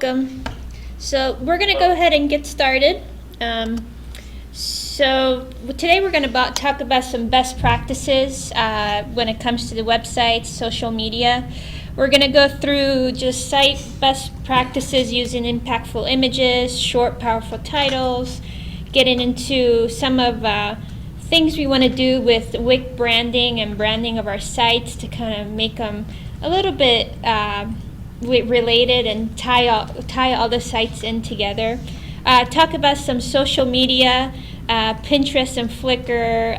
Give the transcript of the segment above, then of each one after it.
welcome. So we're going to go ahead and get started. So today we're going to talk about some best practices when it comes to the website, social media. We're going to go through just site best practices using impactful images, short, powerful titles, getting into some of things we want to do with Wix branding and branding of our sites to kind of make them a little bit related and tie all the sites in together. Talk about some social media, Pinterest and Flickr,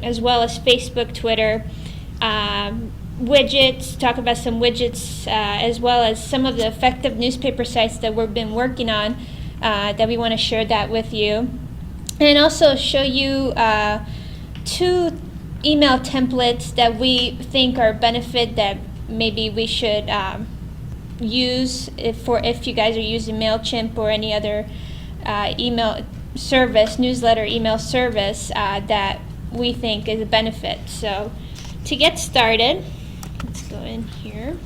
as well as Facebook, Twitter, widgets, talk about some widgets, as well as some of the effective newspaper sites that we've been working on that we want to share that with you. And also show you 2 email templates that we think are a benefit that maybe we should use if you guys are using MailChimp or any other email service, newsletter email service that we think is a benefit. So to get started, let's go in here.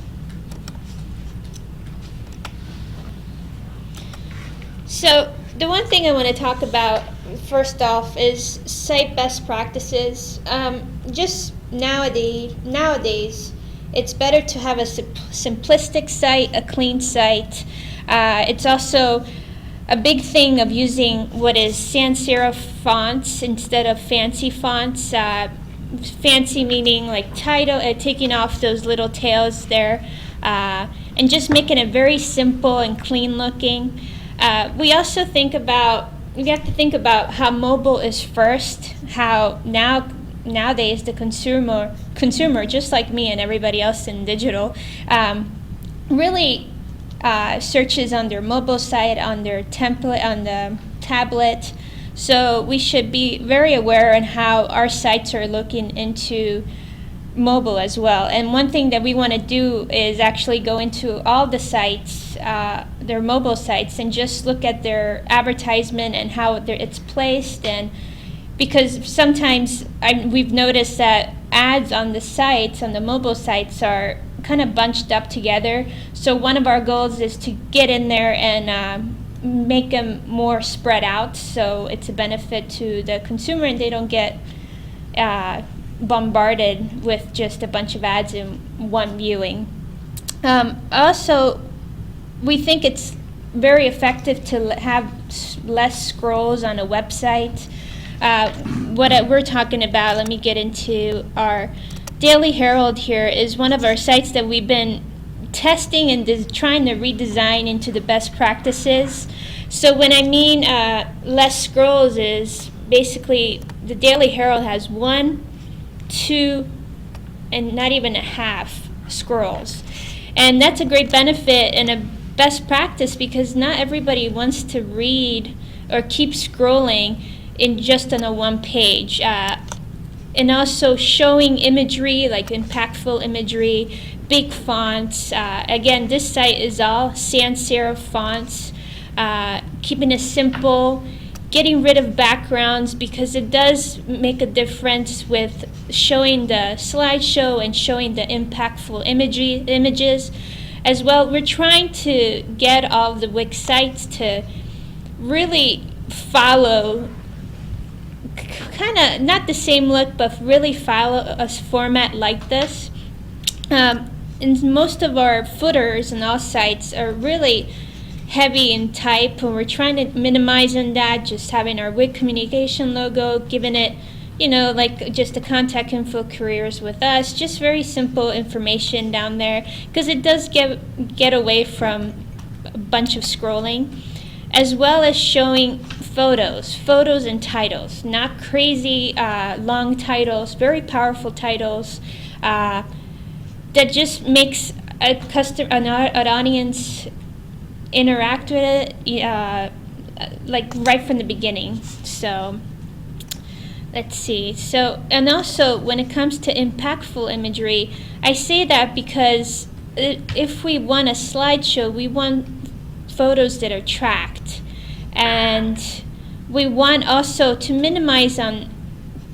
So the one thing I want to talk about first off is site best practices. Just nowadays, it's better to have a simplistic site, a clean site. It's also a big thing of using what is sans serif fonts instead of fancy fonts. Fancy meaning like title, taking off those little tails there, and just making it very simple and clean looking. We also have to think about how mobile is first, how nowadays the consumer, just like me and everybody else in digital, really searches on their mobile site, on their template, on the tablet. So we should be very aware on how our sites are looking into mobile as well. And one thing that we want to do is actually go into all the sites, their mobile sites, and just look at their advertisement and how it's placed. And because sometimes we've noticed that ads on the sites, on the mobile sites, are kind of bunched up together. So one of our goals is to get in there and make them more spread out, so it's a benefit to the consumer and they don't get bombarded with just a bunch of ads in one viewing. Also, we think it's very effective to have less scrolls on a website. What we're talking about, let me get into our Daily Herald here, is one of our sites that we've been testing and trying to redesign into the best practices. So when I mean less scrolls is basically the Daily Herald has 1, 2, and not even a half scrolls. And that's a great benefit and a best practice because not everybody wants to read or keep scrolling in just on a one page. And also showing imagery, like impactful imagery, big fonts. Again, this site is all sans serif fonts, keeping it simple, getting rid of backgrounds because it does make a difference with showing the slideshow and showing the impactful images. As well, we're trying to get all of the Wix sites to really follow kind of not the same look, but really follow a format like this. And most of our footers and all sites are really heavy in type, and we're trying to minimize on that, just having our Wix communication logo, giving it, like just the contact info, careers with us, just very simple information down there, because it does get away from a bunch of scrolling, as well as showing photos and titles, not crazy long titles, very powerful titles that just makes an audience interact with it like right from the beginning. So let's see. So, and also when it comes to impactful imagery, I say that because if we want a slideshow, we want photos that are tracked. And we want also to minimize on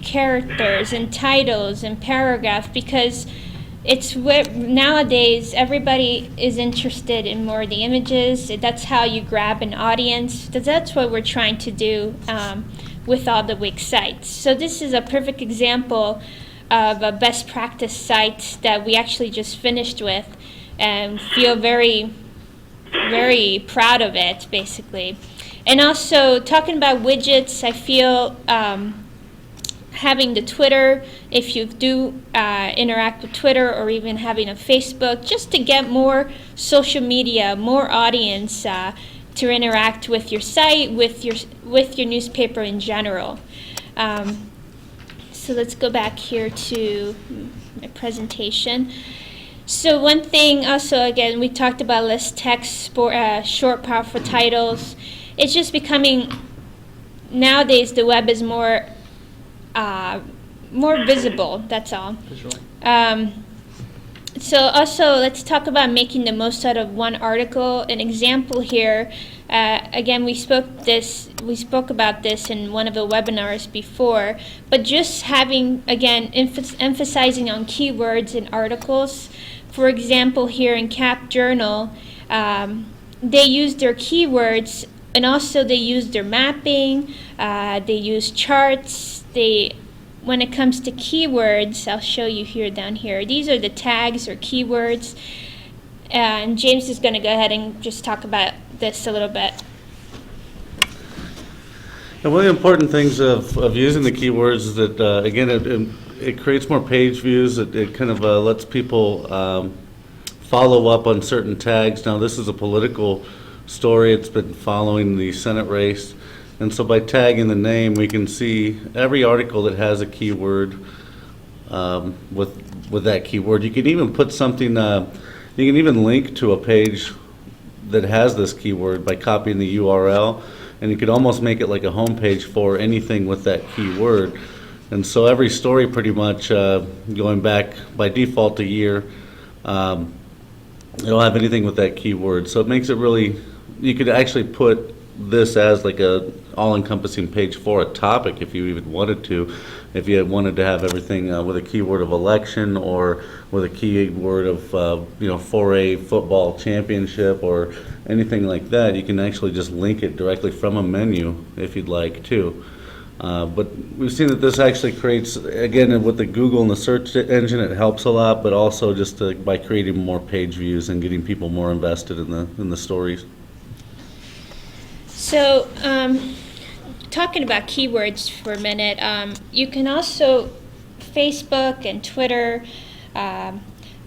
characters and titles and paragraph, because it's where nowadays everybody is interested in more of the images. That's how you grab an audience. That's what we're trying to do with all the Wix sites. So this is a perfect example of a best practice site that we actually just finished with and feel very, very proud of it, basically. And also, talking about widgets, I feel having the Twitter, if you do interact with Twitter, or even having a Facebook, just to get more social media, more audience to interact with your site, with your newspaper in general. So let's go back here to my presentation. So one thing also, again, we talked about less text, short, powerful titles. It's just becoming, nowadays the web is more visible, that's all. So also, let's talk about making the most out of one article. An example here, again, we spoke about this in one of the webinars before, but just having, again, emphasizing on keywords in articles. For example, here in Cap Journal, they use their keywords, and also they use their mapping, they use charts. When it comes to keywords, I'll show you here down here. These are the tags or keywords. And James is going to go ahead and just talk about this a little bit. And one of the important things of using the keywords is that, again, it creates more page views. It kind of lets people follow up on certain tags. Now, this is a political story. It's been following the Senate race. And so by tagging the name, we can see every article that has a keyword with that keyword. You can even put something, you can even link to a page that has this keyword by copying the URL, and you could almost make it like a home page for anything with that keyword. And so every story pretty much, going back by default a year, it'll have anything with that keyword. So it makes it really, you could actually put this as like a all-encompassing page for a topic if you even wanted to. If you wanted to have everything with a keyword of election, or with a keyword of 4A football championship, or anything like that, you can actually just link it directly from a menu if you'd like to. But we've seen that this actually creates, again, with the Google and the search engine, it helps a lot, but also just by creating more page views and getting people more invested in the stories. So, talking about keywords for a minute, you can also, Facebook and Twitter,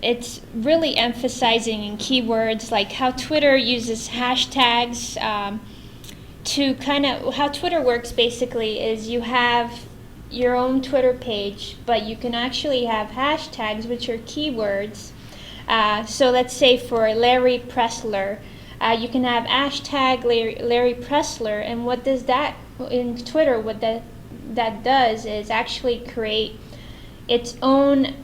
it's really emphasizing in keywords, like how Twitter uses hashtags to kind of, how Twitter works basically is you have your own Twitter page, but you can actually have hashtags, which are keywords. So let's say for Larry Pressler, you can have hashtag Larry Pressler, and what does that, in Twitter, what that does is actually create its own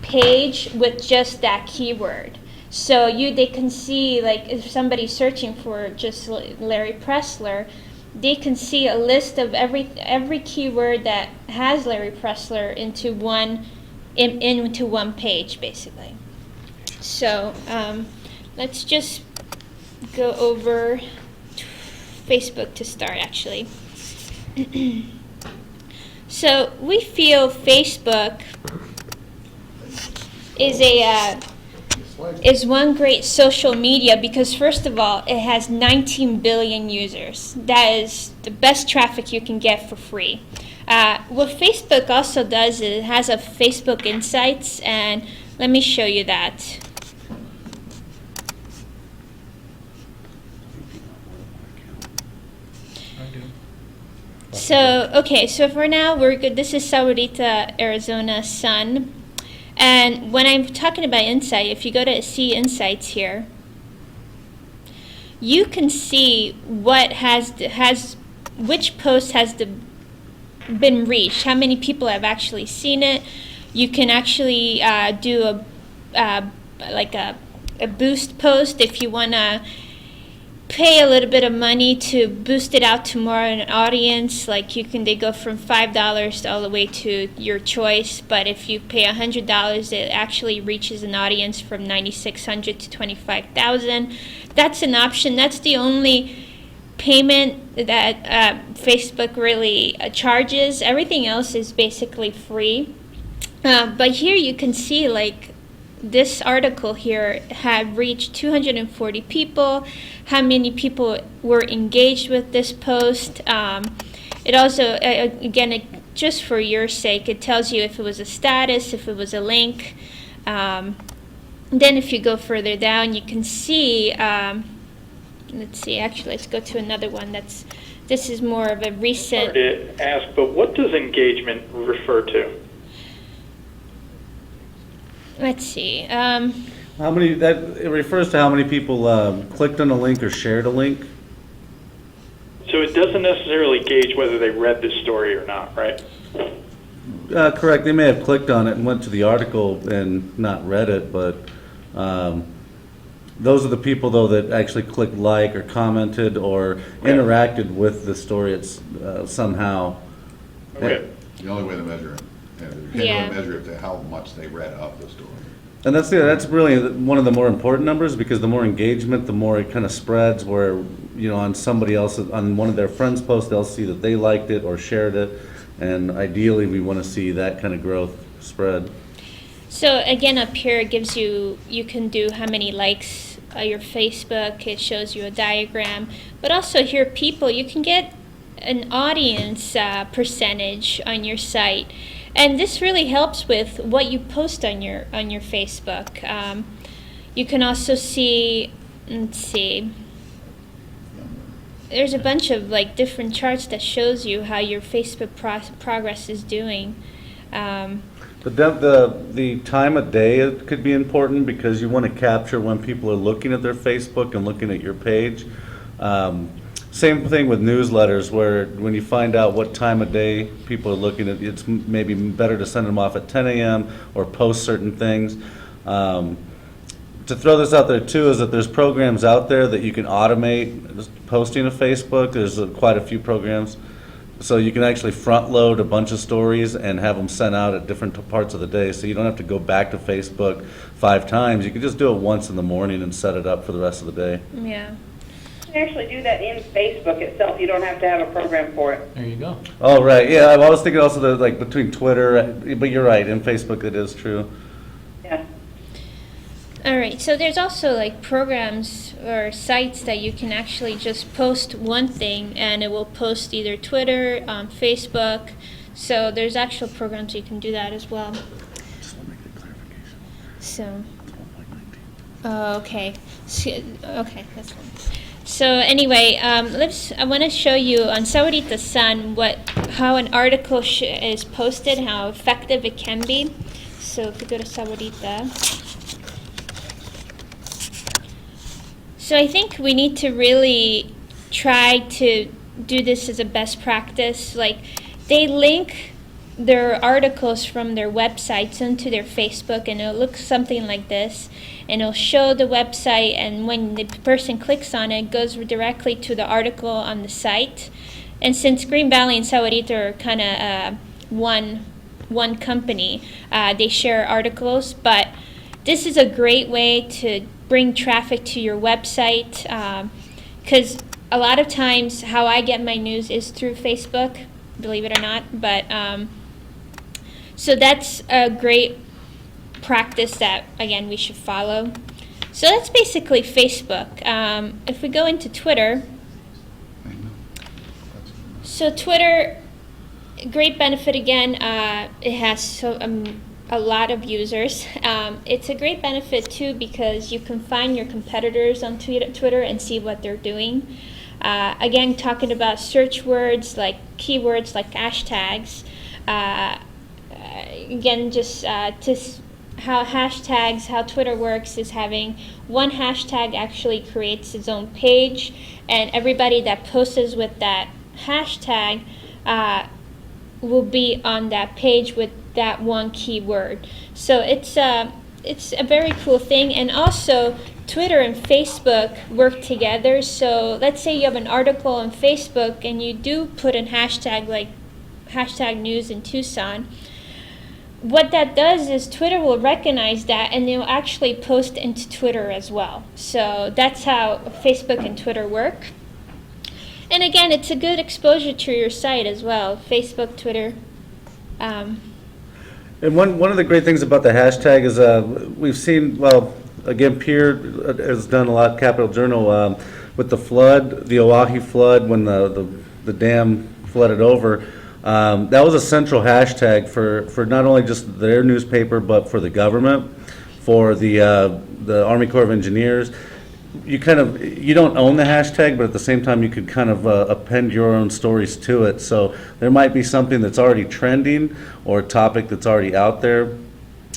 page with just that keyword. So they can see, like, if somebody's searching for just Larry Pressler, they can see a list of every keyword that has Larry Pressler into one page, basically. So let's just go over Facebook to start, actually. So we feel Facebook is one great social media because, first of all, it has 19 billion users. That is the best traffic you can get for free. What Facebook also does is it has a Facebook Insights, and let me show you that. So, okay, so for now we're good. This is Sahuarita, Arizona Sun. And when I'm talking about insight, if you go to see insights here, you can see what which post has been reached, how many people have actually seen it. You can actually do a boost post if you want to pay a little bit of money to boost it out to more an audience. Like they go from $5 all the way to your choice. But if you pay $100, it actually reaches an audience from 9,600 to 25,000. That's an option. That's the only payment that Facebook really charges. Everything else is basically free. But here you can see, like, this article here had reached 240 people, how many people were engaged with this post. It also, just for your sake, it tells you if it was a status, if it was a link. Then if you go further down, you can see, let's see, actually, let's go to another one. This is more of a recent. Sorry to ask, but what does engagement refer to? Let's see. How many, it refers to how many people clicked on a link or shared a link. So it doesn't necessarily gauge whether they read the story or not, right? Correct. They may have clicked on it and went to the article and not read it, but those are the people, though, that actually clicked like or commented or interacted with the story somehow. Okay. The only way to measure it. You can't really measure it to how much they read of the story. And that's really one of the more important numbers, because the more engagement, the more it kind of spreads, where, on somebody else, on one of their friends' posts, they'll see that they liked it or shared it, and ideally we want to see that kind of growth spread. So again, up here it gives you can do how many likes your Facebook. It shows you a diagram, but also here you can get an audience percentage on your site. And this really helps with what you post on your Facebook. You can also see, let's see, there's a bunch of different charts that shows you how your Facebook progress is doing. The time of day could be important, because you want to capture when people are looking at their Facebook and looking at your page. Same thing with newsletters, where when you find out what time of day people are looking at, it's maybe better to send them off at 10 a.m. or post certain things. To throw this out there too, is that there's programs out there that you can automate posting to Facebook. There's quite a few programs. So you can actually front load a bunch of stories and have them sent out at different parts of the day. So you don't have to go back to Facebook 5 times. You can just do it once in the morning and set it up for the rest of the day. Yeah. You can actually do that in Facebook itself. You don't have to have a program for it. There you go. Oh, right. Yeah, I was thinking also that between Twitter, but you're right, in Facebook it is true. Yeah. All right, so there's also programs or sites that you can actually just post one thing and it will post either Twitter, Facebook. So there's actual programs you can do that as well. Just want to make the clarification. So, okay. Okay, that's fine. So anyway, I want to show you on Saurita Sun how an article is posted, how effective it can be. So if you go to Saurita. So I think we need to really try to do this as a best practice. They link their articles from their websites into their Facebook, and it'll look something like this. And it'll show the website, and when the person clicks on it, it goes directly to the article on the site. And since Green Valley and Sahuarita are kind of one company, they share articles, but this is a great way to bring traffic to your website, because a lot of times how I get my news is through Facebook, believe it or not. But so that's a great practice that, again, we should follow. So that's basically Facebook. If we go into Twitter, so Twitter, great benefit again. It has a lot of users. It's a great benefit too, because you can find your competitors on Twitter and see what they're doing. Again, talking about search words, like keywords, like hashtags. Again, just how hashtags, how Twitter works is having one hashtag actually creates its own page, and everybody that posts with that hashtag will be on that page with that one keyword. So it's it's a very cool thing. And also, Twitter and Facebook work together. So let's say you have an article on Facebook and you do put in hashtag like hashtag news in Tucson. What that does is Twitter will recognize that and they'll actually post into Twitter as well. So that's how Facebook and Twitter work. And again, it's a good exposure to your site as well, Facebook, Twitter. And one of the great things about the hashtag is we've seen, well, again, Pierre has done a lot, Capital Journal, with the flood, the Oahe flood, when the dam flooded over. That was a central hashtag for not only just their newspaper, but for the government, for the Army Corps of Engineers. You don't own the hashtag, but at the same time, you could kind of append your own stories to it. So there might be something that's already trending or a topic that's already out there,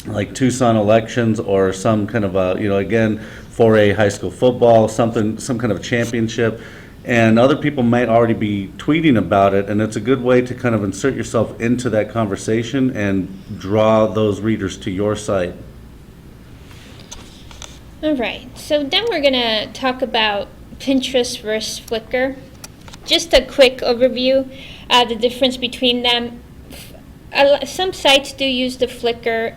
like Tucson elections or some kind of again, 4A high school football, some kind of championship. And other people might already be tweeting about it, and it's a good way to kind of insert yourself into that conversation and draw those readers to your site. All right, so then we're going to talk about Pinterest versus Flickr. Just a quick overview, the difference between them. Some sites do use the Flickr.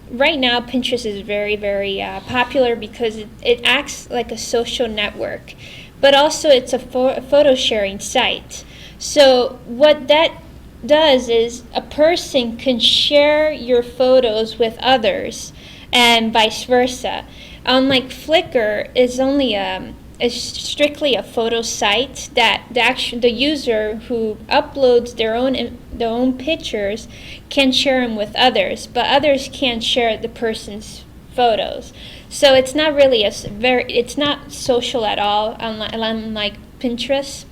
Right now, Pinterest is very, very popular because it acts like a social network, but also it's a photo sharing site. So what that does is a person can share your photos with others and vice versa. Unlike Flickr, is strictly a photo site that the user who uploads their own pictures can share them with others, but others can't share the person's photos. So it's not really it's not social at all, unlike Pinterest.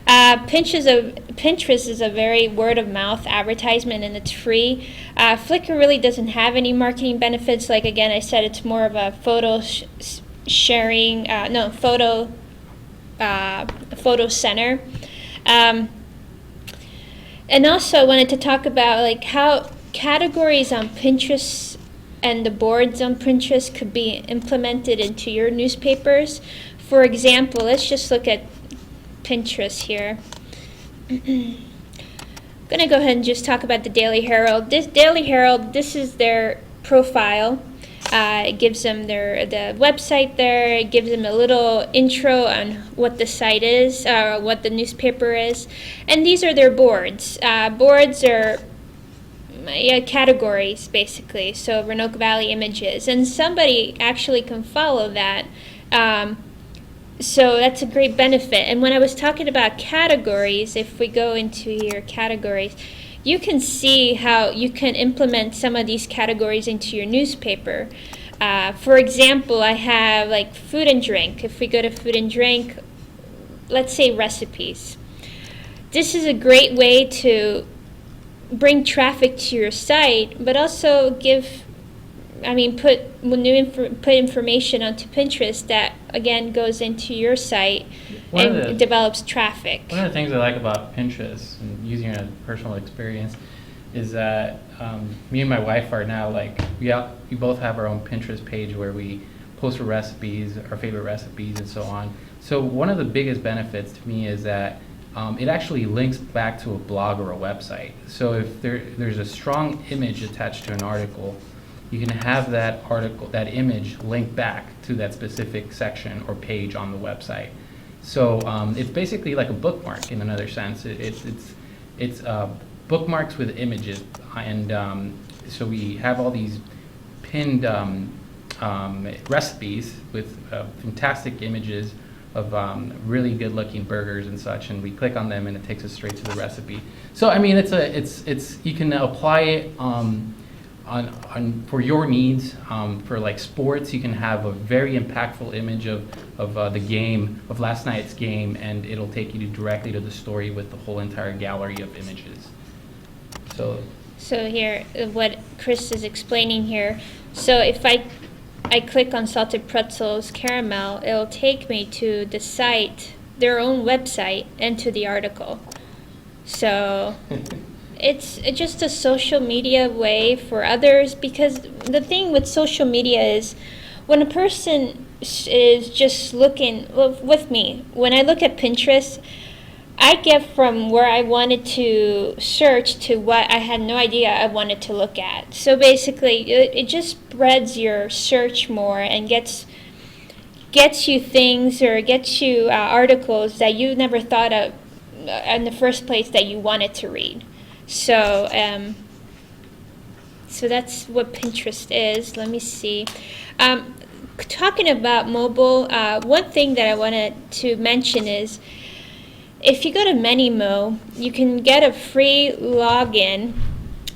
Pinterest is a very word-of-mouth advertisement, and it's free. Flickr really doesn't have any marketing benefits. Like, again, I said, it's more of a photo sharing, photo center. And also, I wanted to talk about like how categories on Pinterest and the boards on Pinterest could be implemented into your newspapers. For example, let's just look at Pinterest here. I'm going to go ahead and just talk about the Daily Herald. This is their profile. It gives them the website there. It gives them a little intro on what the site is, what the newspaper is. And these are their boards. Boards are categories, basically. So Roanoke Valley images. And somebody actually can follow that. So that's a great benefit. And when I was talking about categories, if we go into here, categories, you can see how you can implement some of these categories into your newspaper. For example, I have like food and drink. If we go to food and drink, let's say recipes. This is a great way to bring traffic to your site, but also put information onto Pinterest that, again, goes into your site and develops traffic. One of the things I like about Pinterest, and using a personal experience, is that me and my wife are now we both have our own Pinterest page where we post our recipes, our favorite recipes, and so on. So one of the biggest benefits to me is that it actually links back to a blog or a website. So if there's a strong image attached to an article, you can have that image linked back to that specific section or page on the website. So it's basically like a bookmark in another sense. It's bookmarks with images, and so we have all these pinned recipes with fantastic images of really good-looking burgers and such, and we click on them and it takes us straight to the recipe. So I mean, you can apply it for your needs. For like sports, you can have a very impactful image of the game, of last night's game, and it'll take you directly to the story with the whole entire gallery of images. So here, what Chris is explaining here. So if I click on salted pretzels caramel, it'll take me to the site, their own website, and to the article. So it's just a social media way for others, because the thing with social media is when a person is just looking, well, with me, when I look at Pinterest, I get from where I wanted to search to what I had no idea I wanted to look at. So basically, it just spreads your search more and gets you things, or gets you articles that you never thought of in the first place that you wanted to read. So so that's what Pinterest is. Let me see. Talking about mobile, one thing that I wanted to mention is, if you go to Menimo, you can get a free login,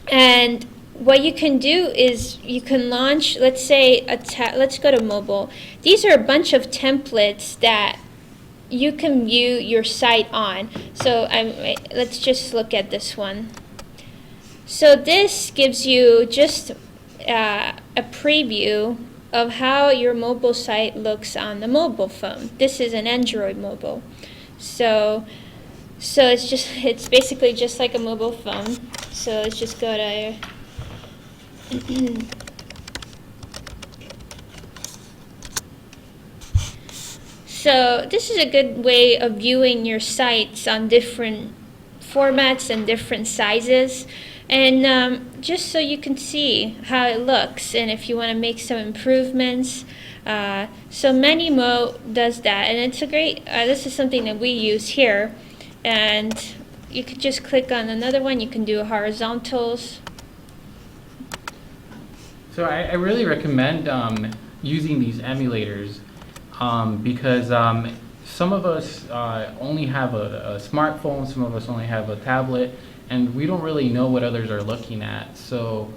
and what you can do is you can launch, let's say, let's go to mobile. These are a bunch of templates that you can view your site on. So let's just look at this one. So this gives you just a preview of how your mobile site looks on the mobile phone. This is an Android mobile. So it's basically just like a mobile phone. So let's just go to So this is a good way of viewing your sites on different formats and different sizes, and just so you can see how it looks, and if you want to make some improvements. So Menimo does that, and it's a great, this is something that we use here, and you could just click on another one. You can do horizontals. So I really recommend using these emulators because some of us only have a smartphone, some of us only have a tablet, and we don't really know what others are looking at. So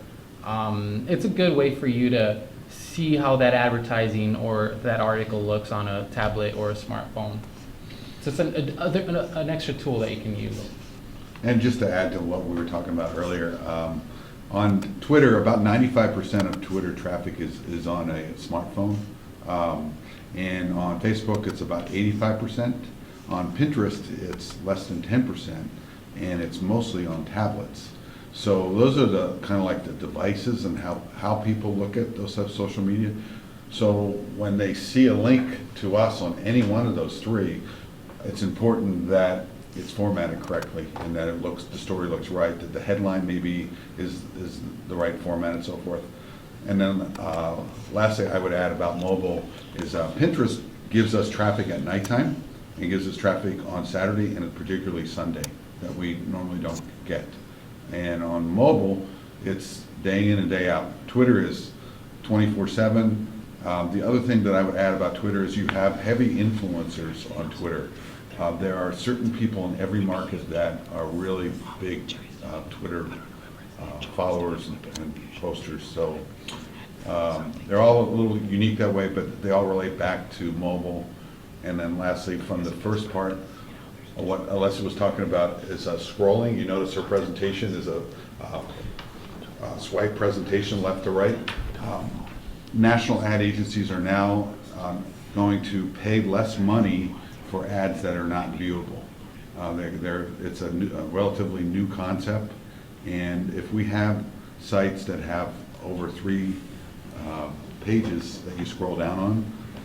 it's a good way for you to see how that advertising or that article looks on a tablet or a smartphone. So it's an extra tool that you can use. And just to add to what we were talking about earlier, on Twitter, about 95% of Twitter traffic is on a smartphone. And on Facebook, it's about 85%. On Pinterest, it's less than 10%, and it's mostly on tablets. So those are the kind of like the devices and how people look at those types of social media. So when they see a link to us on any one of those three, it's important that it's formatted correctly and that the story looks right, that the headline maybe is the right format and so forth. And then lastly, I would add about mobile is Pinterest gives us traffic at nighttime and gives us traffic on Saturday and particularly Sunday that we normally don't get. And on mobile, it's day in and day out. Twitter is 24/7. The other thing that I would add about Twitter is you have heavy influencers on Twitter. There are certain people in every market that are really big Twitter followers and posters. So they're all a little unique that way, but they all relate back to mobile. And then lastly, from the first part, what Alessia was talking about is scrolling. You notice her presentation is a swipe presentation left to right. National ad agencies are now going to pay less money for ads that are not viewable. It's a relatively new concept, and if we have sites that have over 3 pages that you scroll down on,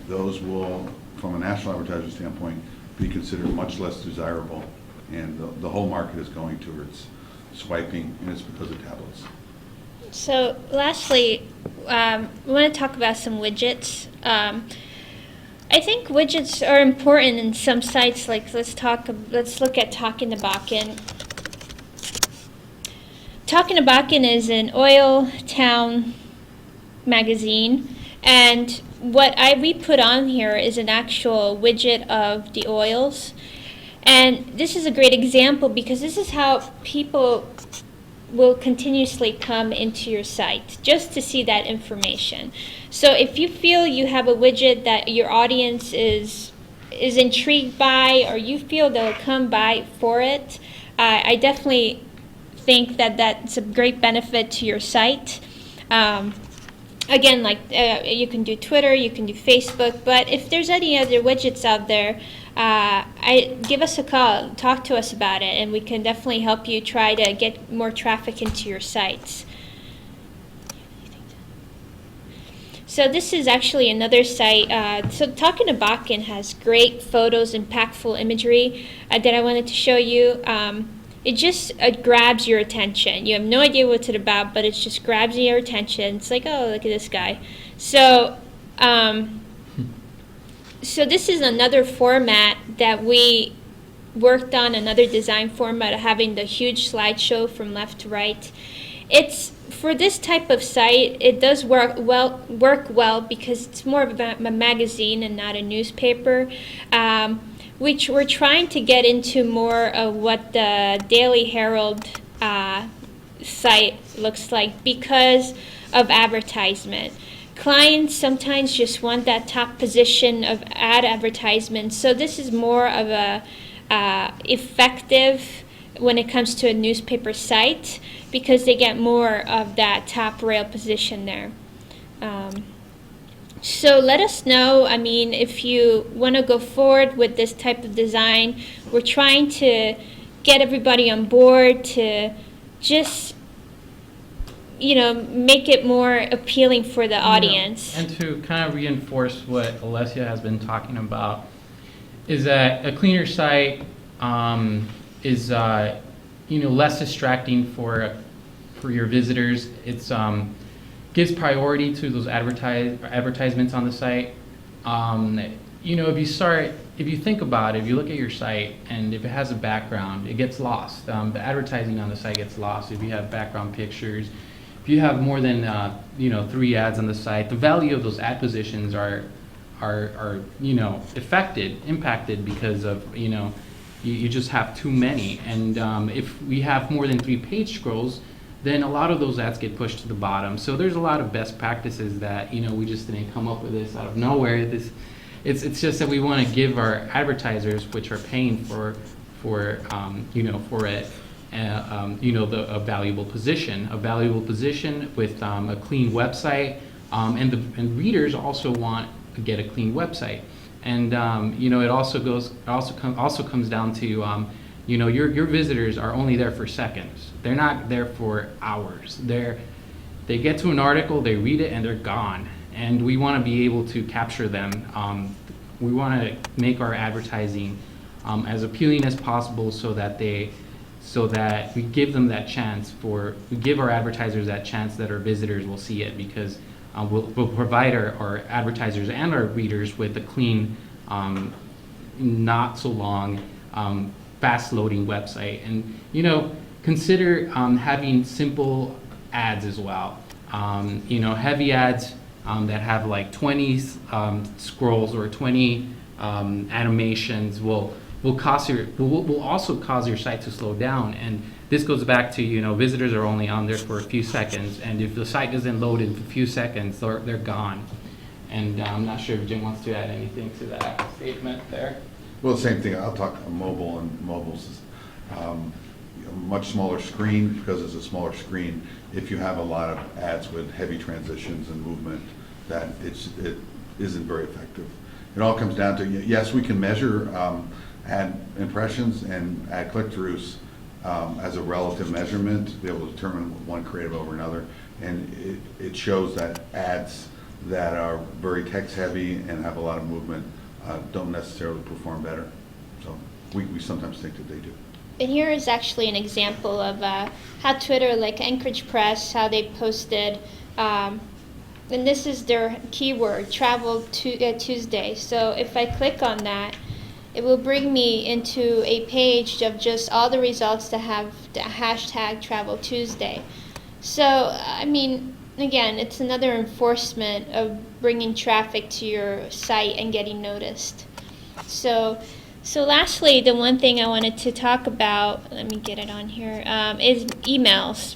those will, from a national advertiser standpoint, be considered much less desirable, and the whole market is going towards swiping, and it's because of tablets. So lastly, we want to talk about some widgets. I think widgets are important in some sites. Like let's look at Talking to Bakken. Talking to Bakken is an oil town magazine, and what we put on here is an actual widget of the oils. And this is a great example because this is how people will continuously come into your site just to see that information. So if you feel you have a widget that your audience is intrigued by, or you feel they'll come by for it, I definitely think that that's a great benefit to your site. Again, like you can do Twitter, you can do Facebook, but if there's any other widgets out there, give us a call, talk to us about it, and we can definitely help you try to get more traffic into your sites. So this is actually another site. So Talking to Bakken has great photos, impactful imagery that I wanted to show you. It just grabs your attention. You have no idea what it's about, but it just grabs your attention. It's like, oh, look at this guy. So, so this is another format that we worked on, another design format of having the huge slideshow from left to right. It's for this type of site, it does work well because it's more of a magazine and not a newspaper. Which we're trying to get into more of what the Daily Herald site looks like because of advertisement. Clients sometimes just want that top position of ad advertisements, so this is more of a effective when it comes to a newspaper site because they get more of that top rail position there. So let us know, I mean, if you want to go forward with this type of design. We're trying to get everybody on board to just, make it more appealing for the audience. And to kind of reinforce what Alessia has been talking about, is that a cleaner site is less distracting for your visitors. It's gives priority to those advertisements on the site. If you think about it, if you look at your site and if it has a background, it gets lost. The advertising on the site gets lost if you have background pictures. If you have more than 3 ads on the site, the value of those ad positions are impacted because of you just have too many. And if we have more than 3 page scrolls, then a lot of those ads get pushed to the bottom. So there's a lot of best practices that we just didn't come up with this out of nowhere. It's just that we want to give our advertisers, which are paying for it, a valuable position with a clean website, and readers also want to get a clean website, and it also comes down to your visitors are only there for seconds. They're not there for hours. They get to an article, they read it, and they're gone. And we want to be able to capture them. We want to make our advertising as appealing as possible so that we give them that chance we give our advertisers that chance that our visitors will see it, because we'll provide our advertisers and our readers with a clean, not so long, fast loading website. And consider having simple ads as well. Heavy ads that have like 20 scrolls or 20 animations will also cause your site to slow down. And this goes back to visitors are only on there for a few seconds, and if the site doesn't load in a few seconds, they're gone. And I'm not sure if Jim wants to add anything to that statement there. Well, same thing. I'll talk mobile, and mobile's a much smaller screen. Because it's a smaller screen, if you have a lot of ads with heavy transitions and movement, that it isn't very effective. It all comes down to, yes, we can measure ad impressions and ad click-throughs as a relative measurement to be able to determine one creative over another, and it shows that ads that are very text-heavy and have a lot of movement don't necessarily perform better. So we sometimes think that they do. And here is actually an example of how Twitter, like Anchorage Press, how they posted, and this is their keyword, Travel Tuesday. So if I click on that, it will bring me into a page of just all the results that have the hashtag Travel Tuesday. So, I mean, again, it's another enforcement of bringing traffic to your site and getting noticed. So lastly, the one thing I wanted to talk about, let me get it on here, is emails.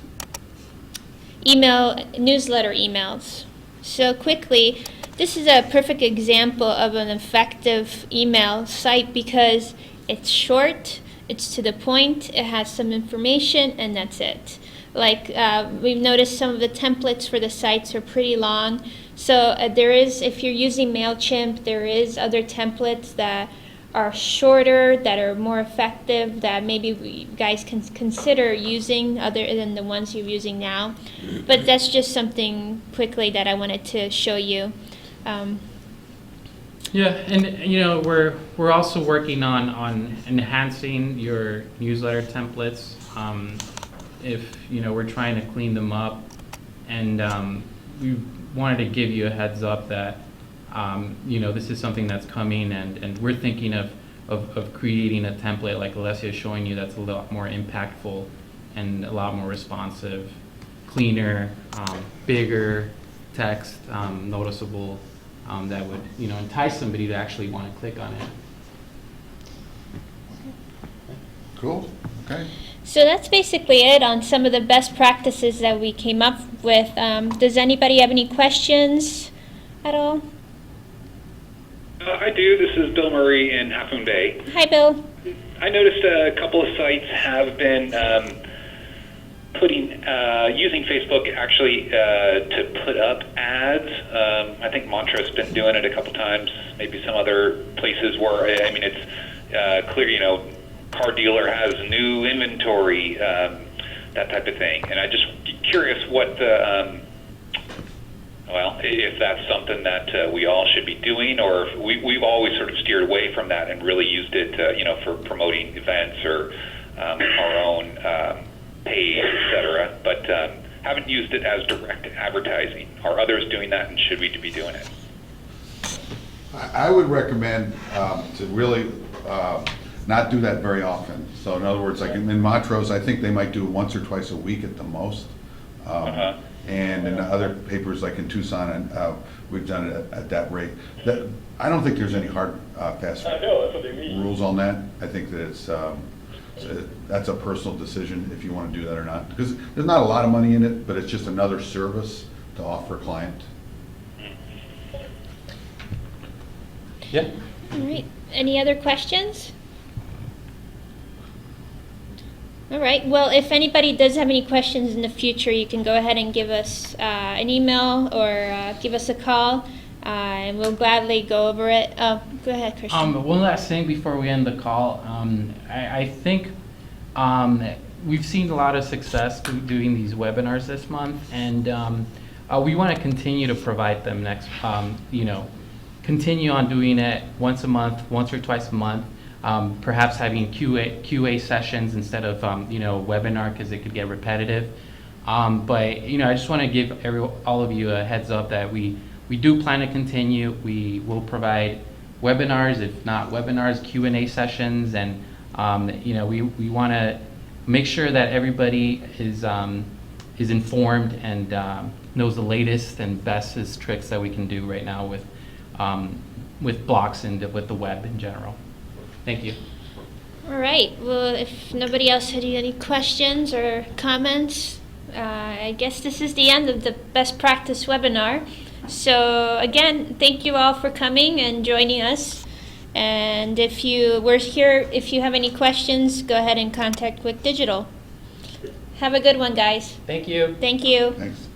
Newsletter emails. So quickly, this is a perfect example of an effective email site because it's short, it's to the point, it has some information, and that's it. Like we've noticed some of the templates for the sites are pretty long. So there is, if you're using MailChimp, there is other templates that are shorter, that are more effective, that maybe you guys can consider using other than the ones you're using now. But that's just something quickly that I wanted to show you. Yeah, and we're also working on enhancing your newsletter templates. If we're trying to clean them up, and we wanted to give you a heads up that this is something that's coming, and we're thinking of creating a template like Alessia is showing you that's a lot more impactful and a lot more responsive, cleaner, bigger text, noticeable, that would entice somebody to actually want to click on it. Cool, okay. So that's basically it on some of the best practices that we came up with. Does anybody have any questions at all? I do. This is Bill Murray in Half Moon Bay. Hi, Bill. I noticed a couple of sites have been using Facebook actually to put up ads. I think Montro's been doing it a couple times. Maybe some other places where it's clear. Car dealer has new inventory, that type of thing. And I just curious what the if that's something that we all should be doing, or if we've always sort of steered away from that and really used it, for promoting events or our own page, etc. But haven't used it as direct advertising. Are others doing that, and should we be doing it? I would recommend to really not do that very often. So in other words, like in Montrose, I think they might do it once or twice a week at the most. And in other papers, like in Tucson, we've done it at that rate. I don't think there's any hard, fast rules on that. I think that that's a personal decision if you want to do that or not. Because there's not a lot of money in it, but it's just another service to offer a client. Yeah. All right. Any other questions? All right. Well, if anybody does have any questions in the future, you can go ahead and give us an email or give us a call, and we'll gladly go over it. Go ahead, Christian. One last thing before we end the call. I think we've seen a lot of success doing these webinars this month, and we want to continue to provide them next. Continue on doing it once a month, once or twice a month. Perhaps having QA sessions instead of webinar, because it could get repetitive. But I just want to give all of you a heads up that we do plan to continue. We will provide webinars, if not webinars, Q&A sessions, and we want to make sure that everybody is informed and knows the latest and bestest tricks that we can do right now with blocks and with the web in general. Thank you. All right. Well, if nobody else had any questions or comments, I guess this is the end of the best practice webinar. So again, thank you all for coming and joining us. And if you have any questions, go ahead and contact Wick Digital. Have a good one, guys. Thank you. Thank you. Thanks.